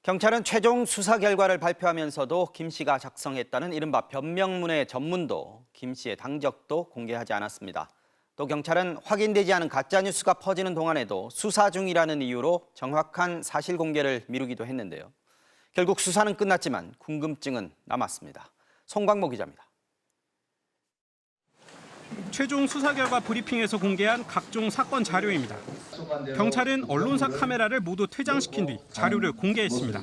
경찰은 최종 수사 결과를 발표하면서도 김 씨가 작성했다는 이른바 변명문의 전문도, 김 씨의 당적도 공개하지 않았습니다. 또 경찰은 확인되지 않은 가짜뉴스가 퍼지는 동안에도 수사 중이라는 이유로 정확한 사실 공개를 미루기도 했는데요. 결국 수사는 끝났지만 궁금증은 남았습니다. 송광모 기자입니다. 최종 수사 결과 브리핑에서 공개한 각종 사건 자료입니다. 경찰은 언론사 카메라를 모두 퇴장시킨 뒤 자료를 공개했습니다.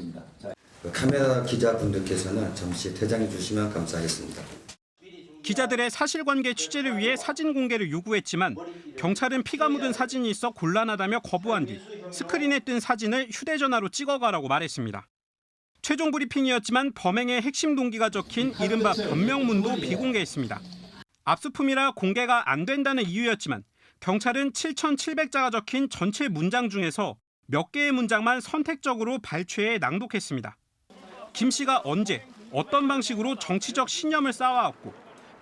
카메라 기자분들께서는 잠시 퇴장해 주시면 감사하겠습니다. 기자들의 사실관계 취재를 위해 사진 공개를 요구했지만 경찰은 피가 묻은 사진이 있어 곤란하다며 거부한 뒤 스크린에 뜬 사진을 휴대전화로 찍어가라고 말했습니다. 최종 브리핑이었지만 범행의 핵심 동기가 적힌 이른바 변명문도 비공개했습니다. 압수품이라 공개가 안 된다는 이유였지만 경찰은 7,700자가 적힌 전체 문장 중에서 몇 개의 문장만 선택적으로 발췌해 낭독했습니다. 김 씨가 언제, 어떤 방식으로 정치적 신념을 쌓아왔고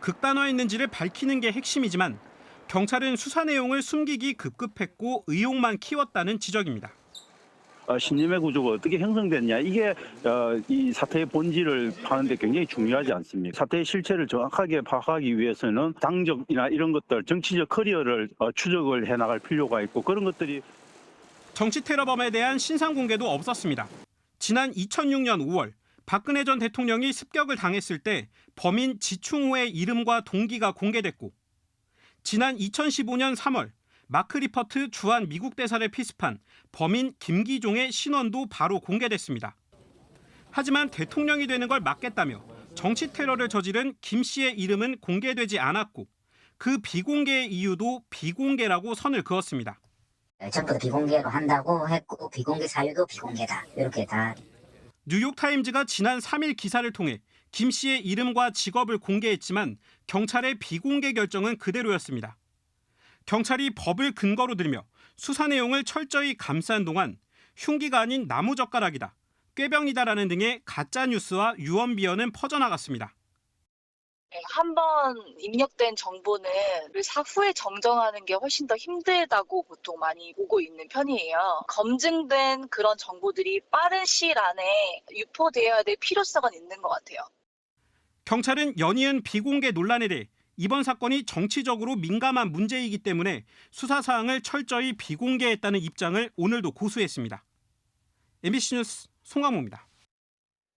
극단화했는지를 밝히는 게 핵심이지만 경찰은 수사 내용을 숨기기 급급했고 의혹만 키웠다는 지적입니다. 신념의 구조가 어떻게 형성됐냐, 이게 이 사태의 본질을 파는 데 굉장히 중요하지 않습니까? 사태의 실체를 정확하게 파악하기 위해서는 당적이나 이런 것들, 정치적 커리어를 추적을 해나갈 필요가 있고, 그런 것들이 정치 테러범에 대한 신상 공개도 없었습니다. 지난 2006년 5월 박근혜 전 대통령이 습격을 당했을 때 범인 지충호의 이름과 동기가 공개됐고, 지난 2015년 3월 마크 리퍼트 주한 미국 대사를 피습한 범인 김기종의 신원도 바로 공개됐습니다. 하지만 대통령이 되는 걸 막겠다며 정치 테러를 저지른 김 씨의 이름은 공개되지 않았고 그 비공개의 이유도 비공개라고 선을 그었습니다. 전부 다 비공개로 한다고 했고 비공개 사유도 비공개다. 이렇게 다. 뉴욕타임즈가 지난 3일 기사를 통해 김 씨의 이름과 직업을 공개했지만 경찰의 비공개 결정은 그대로였습니다. 경찰이 법을 근거로 들며 수사 내용을 철저히 감싼 동안 흉기가 아닌 나무젓가락이다, 꾀병이다라는 등의 가짜뉴스와 유언비어는 퍼져나갔습니다. 한번 입력된 정보는 사후에 정정하는 게 훨씬 더 힘들다고 보통 많이 보고 있는 편이에요. 검증된 그런 정보들이 빠른 시일 안에 유포되어야 될 필요성은 있는 것 같아요. 경찰은 연이은 비공개 논란에 대해 이번 사건이 정치적으로 민감한 문제이기 때문에 수사 사항을 철저히 비공개했다는 입장을 오늘도 고수했습니다. MBC 뉴스 송광모입니다.